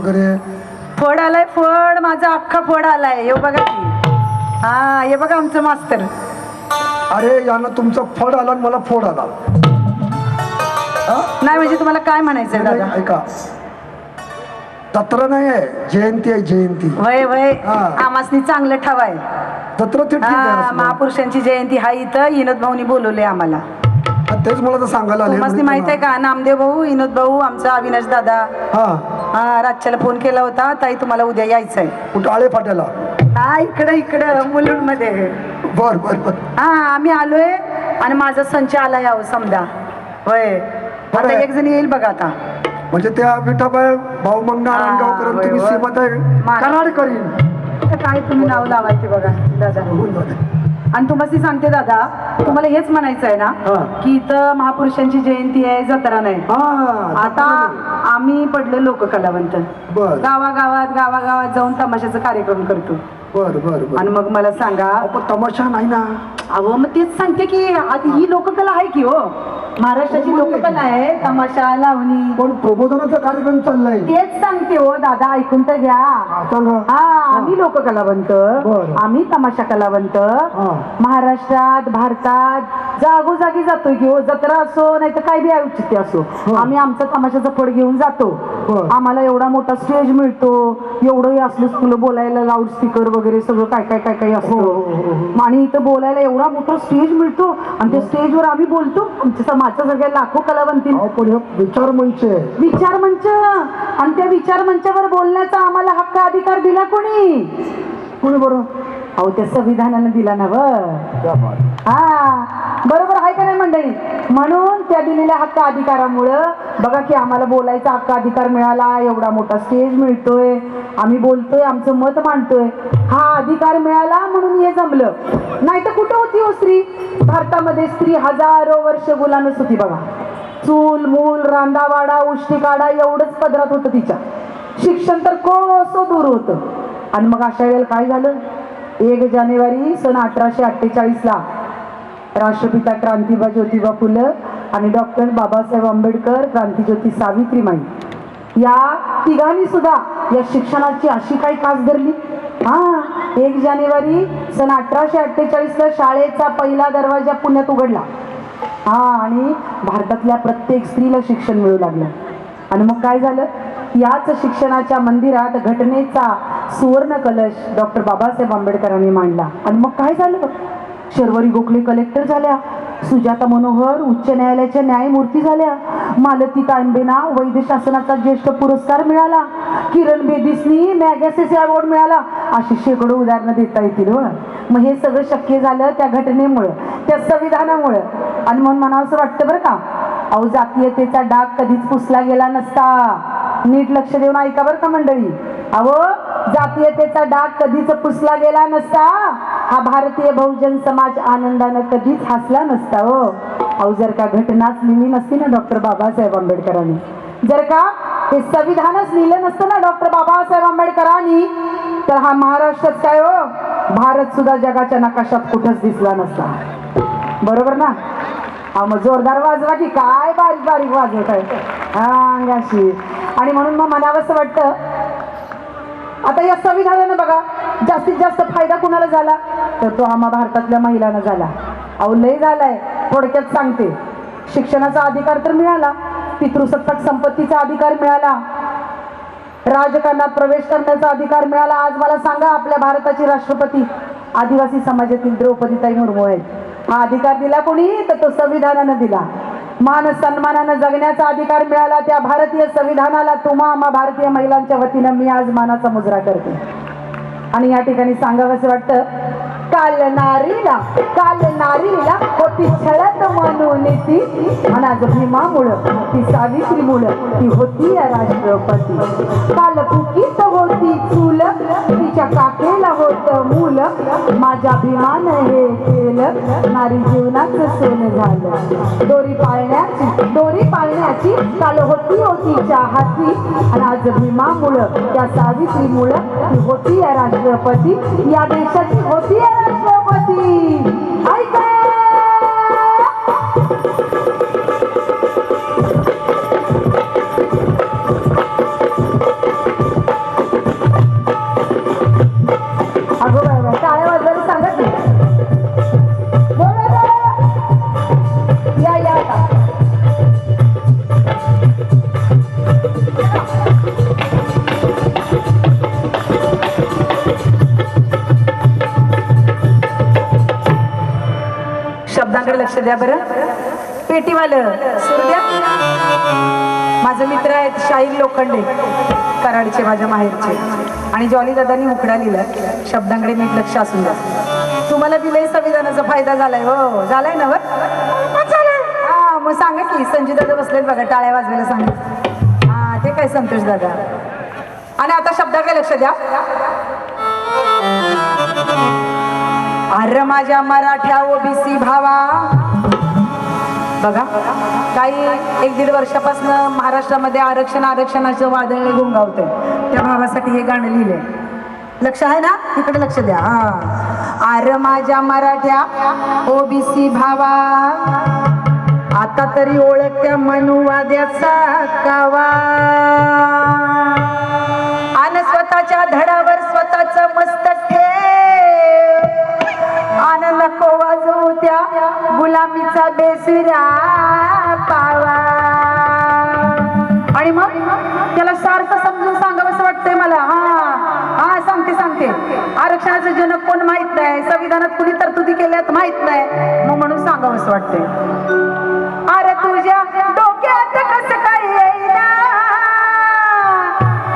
वगैरे. फड आलाय, फड माझा अख्खा फड आलाय. हे बघा की, हा हे बघा आमचं मास्तर. अरे यानं तुमचा फड आला आणि मला फोड आला. नाही म्हणजे तुम्हाला काय म्हणायचंय दादा? ऐका, जत्रा नाही आहे, जयंती आहे, जयंती. वय वय आमासनी चांगलं ठेवाय. जत्रा ते ठीक आहे. महापुरुषांची जयंती हा इथं इनद भाऊनी बोलवले आम्हाला. तेच मला तर सांगायला आले. तुम्हाला माहित आहे का, नामदेव भाऊ, इनद भाऊ, आमचा अविनाश दादा. हा रातच्याला फोन केला होता, ताई तुम्हाला उद्या यायचंय. कुठं? आळे फाट्याला? हा इकडं मुलुंड मध्ये. बर बर बर. हा आम्ही आलोय आणि माझा संच आला यावं समजा. होय आता एक जण येईल बघा आता. म्हणजे त्या विठाबाई भाऊ मग नारायणगावकर तुम्ही सीमत आहे कराड करीन काय तुम्ही नाव लावायचे बघा दादा. आणि तुम्हाला सांगते दादा, तुम्हाला हेच म्हणायचं आहे ना की इथं महापुरुषांची जयंती आहे, जत्रा नाही. आता आम्ही पडलो लोक कलावंत, गावागावात जाऊन तमाशाचा कार्यक्रम करतो. बर बर. आणि मग मला सांगा, तमाशा नाही ना. अहो मग तेच सांगते की ही लोककला आहे की हो, महाराष्ट्राची लोककला आहे, तमाशा लावणी. पण प्रबोधनाचा कार्यक्रम चाललाय. तेच सांगते हो दादा, ऐकून तर घ्या. हा आम्ही लोककलावंत, आम्ही तमाशा कलावंत महाराष्ट्रात भारतात जागोजागी जातोय की हो. जत्रा असो नाही तर काय बी औचित्य असो, आम्ही आमचा तमाशाचा फड घेऊन जातो. आम्हाला एवढा मोठा स्टेज मिळतो, एवढंही असलं मुलं बोलायला, लाऊड स्पीकर वगैरे सगळं काय काय काय काय असतं. आणि इथं बोलायला एवढा मोठा स्टेज मिळतो आणि त्या स्टेजवर आम्ही बोलतो. आमच्या सगळ्या लाखो कलावंती. विचार मंच, विचार मंच, आणि त्या विचार मंचावर बोलण्याचा आम्हाला हक्क अधिकार दिला कोणी? बरं? अहो त्या संविधानानं दिला ना. हा बरोबर आहे का नाही मंडळी? म्हणून त्या दिलेल्या हक्क अधिकारामुळं बघा की आम्हाला बोलायचा हक्क अधिकार मिळाला, एवढा मोठा स्टेज मिळतोय, आम्ही बोलतोय, आमचं मत मांडतोय. हा अधिकार मिळाला म्हणून हे जमलं. नाही तर कुठं होती हो स्त्री? भारतामध्ये स्त्री हजारो वर्ष गुलामच होती बघा. चूल मूल रांधावाडा उष्टीकाडा एवढंच पदरात होतं तिच्या. शिक्षण तर कोसो दूर होतं. आणि मग अशा वेळेला काय झालं? 1 जानेवारी सन 1848 ला राष्ट्रपिता क्रांतिबा ज्योतिबा फुलं आणि डॉक्टर बाबासाहेब आंबेडकर, क्रांतिज्योती सावित्रीमाई या तिघांनी सुद्धा या शिक्षणाची अशी काही कास धरली. 1 जानेवारी सन 1848 ला शाळेचा पहिला दरवाजा पुण्यात उघडला. आणि भारतातल्या प्रत्येक स्त्रीला शिक्षण मिळू लागलं. आणि मग काय झालं? याच शिक्षणाच्या मंदिरात घटनेचा सुवर्ण कलश डॉक्टर बाबासाहेब आंबेडकरांनी मांडला. आणि मग काय झालं? शर्वरी गोखले कलेक्टर झाल्या, सुजाता मनोहर उच्च न्यायालयाच्या न्यायमूर्ती झाल्या, मालती तांबेंना वैद्य शासनाचा ज्येष्ठ पुरस्कार मिळाला, किरण बेदीसनी मॅगसेसे अवॉर्ड मिळाला. अशी शेकडो उदाहरणं देता येतील. मग हे सगळं शक्य झालं त्या घटनेमुळं, त्या संविधानामुळं. आणि म्हणून मला असं वाटतं बरं का, अहो जातीयतेचा डाग कधीच पुसला गेला नसता. नीट लक्ष देऊन ऐका बरं का मंडळी. अहो जातीयतेचा डाग कधीच पुसला गेला नसता. हा भारतीय बहुजन समाज आनंदानं कधीच हसला नसता हो. अहो जर का घटनाच लिहिली नसती ना डॉक्टर बाबासाहेब आंबेडकरांनी, जर का हे संविधानच लिहिलं नसतं ना डॉक्टर बाबासाहेब आंबेडकरांनी, तर हा महाराष्ट्रात काय हो, भारत सुद्धा जगाच्या नकाशात कुठंच दिसला नसता. बरोबर ना? मग जोरदार वाजवा की काय बारीक बारीक वाजवत आहे अंगाशी. आणि म्हणून मग म्हणावंसं वाटतं, आता या संविधानानं बघा जास्तीत जास्त फायदा कुणाला झाला? तर तो आम्हा भारतातल्या महिलांना झाला. अहो लय झालाय. थोडक्यात सांगते, शिक्षणाचा अधिकार तर मिळाला, पितृसत्ताक संपत्तीचा अधिकार मिळाला, राजकारणात प्रवेश करण्याचा अधिकार मिळाला. आज मला सांगा, आपल्या भारताची राष्ट्रपती आदिवासी समाजातील द्रौपदीताई मुर्मू आहेत. हा अधिकार दिला कोणी? तर तो संविधानानं दिला. मान सन्मानानं जगण्याचा अधिकार मिळाला त्या भारतीय संविधानाला. तुम्हा आम्हा भारतीय महिलांच्या वतीनं मी आज मानाचा मुजरा करते. आणि या ठिकाणी सांगावंसं वाटतं, काल नारीला होती छळत म्हणून ती, आणि आज भीमामुळं ती सावित्रीमुळं ती होती राष्ट्रपती. काल फुकीत होती चूल, तिच्या काकेला होत मूल, माझ्या भीमानं हे केलं, नारी जीवनाचं सोन झालं. दोरी पाळण्याची काल होती तिच्या हाती, आणि आज भीमामुळं त्या सावित्रीमुळं ती होती राष्ट्रपती. या देशाची होती राष्ट्रपती. ऐका लक्ष द्या बरं. पेटीवालं सुरू द्या. माझे मित्र आहेत शाहीर लोखंडे, कराडचे, माझ्या माहेरचे. आणि जॉली दादांनी मुकडा लिहिला, शब्दांकडे नीट लक्ष असून द्या. तुम्हाला दिलंय संविधानाचा फायदा झालाय. हो झालाय ना वर. हा मग सांगा की संजय दादा बसलेत बघा, टाळ्या वाजवायला सांगा. हा ते काय संतोष दादा. आणि आता शब्दाकडे लक्ष द्या. अरे माझ्या मराठ्या ओबीसी भावा, बघा काही 1-1.5 वर्षापासून महाराष्ट्रामध्ये आरक्षणाचं वादळ घोंगावतंय. त्या भावासाठी हे गाणं लिहिलंय. लक्ष आहे ना, इकडे लक्ष द्या. हा अरे माझ्या मराठ्या ओबीसी भावा, आता तरी ओळख त्या मनुवाद्याचा कावा. आणि स्वतःच्या धडावर स्वतःच मस्तक ठेव, आणि नको वाजवू त्या गुलामीचा बेसुरा पावा. आणि मग त्याला सारखं समजून सांगावंसं वाटतंय मला. हा सांगते. आरक्षणाचं जनक कोण माहित नाही, संविधानात कुणी तरतुदी केल्यात माहित नाही, मग म्हणून सांगावंसं वाटतंय. अरे तुझ्या डोक्यात कसं काय येईना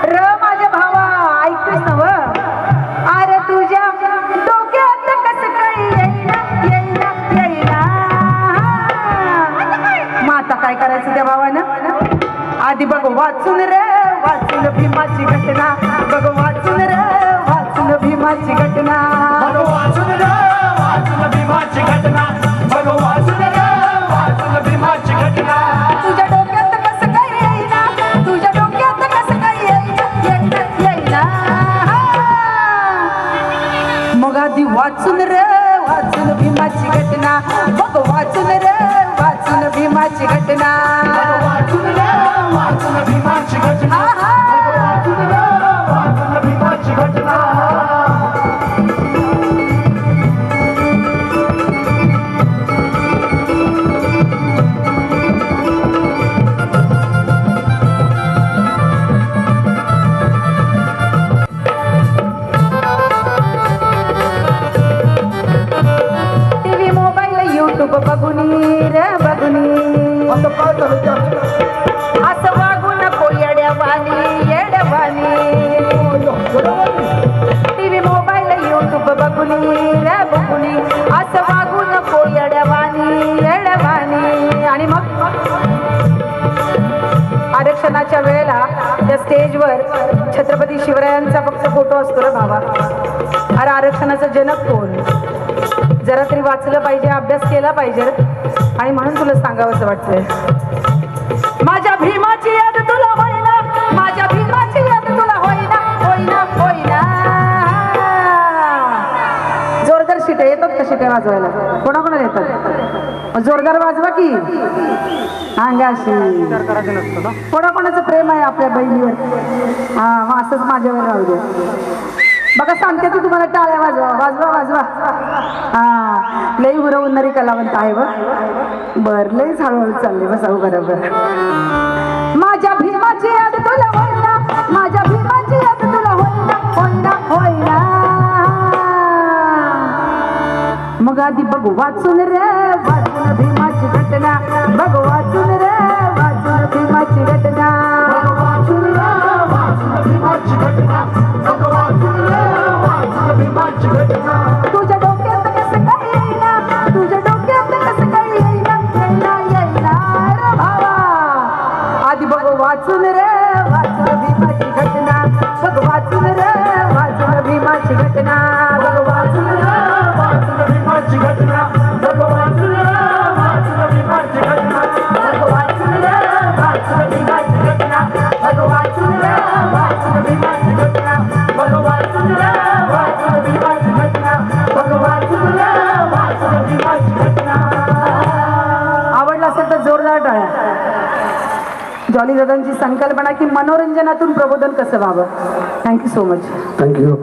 र माझ्या भावा, ऐकतोस ना व. अरे तुझ्या डोक्यात कसं काय येईना. मग आता काय करायचं त्या भावानं? आधी बघ वाचून भीमाची घटना, बघ वाचून भीमाची घटना. तुझ्या डोक्यात कसं काय येईना, तुझ्या डोक्यात कसं काय येईना. मग आधी वाचून भीमाची घटना, बघ वाचून भीमाची घटना. टीव्ही मोबाईल युट्यूब बघुनी रे बघुनी, असं वागू नको येड्यावानी. टीव्ही मोबाईल युट्यूब बघुनी रे बघुनी, असं वागू नको येड्यावानी. आणि मग आरक्षणाच्या वेळेला त्या स्टेजवर छत्रपती शिवरायांचा फक्त फोटो असतो रे भावा. अरे आरक्षणाचा जनक कोण? जरा तरी वाचलं पाहिजे, अभ्यास केला पाहिजे. आणि म्हणून तुला सांगावंसं वाटतंय, माझ्या भीमाची याद तुला होईना, माझ्या भीमाची याद तुला होईना. जोरदार शिट्या येतात का? शिट्या वाजवायला कोणाकोणाला येतात? जोरदार वाजवा की. अंगाशी कोणाकोणाचं प्रेम आहे आपल्या बहिणीवर. हा मग असंच माझ्यावर राहू द्या. बघा सांगते तू तुम्हाला, टाळ्या वाजवा. हा लई उरवणारी कलावंत आहे बर. लईच हळूहळू चालले बसाऊ बरोबर. माझ्या भीमाची याद तुला होईना, माझ्या भीमाची याद तुला होईना. मग आधी बघ वाचून भीमाची घटना, बघ वाचून भीमाची घटना. तुझ्या डोक्यात कसं काय येईना, तुझ्या डोक्यात कसं काय येईना रे भावा. आधी बघ वाचून भीमाची घटना, बघ वाचून भीमाची घटना. बघ वाचून भीमाची घटना, बघ वाचून भीमाची घटना. बघ वाचून भीमाची घटना, बघ वाचून भीमाची घटना. बघ वाचून भीमाची घटना, बघ वाचून भीमाची घटना. आवडला असेल तर जोरदार टाळ्या. जॉली दादांची संकल्पना की मनोरंजनातून प्रबोधन कसं व्हावं. Thank you so much. थँक्यू.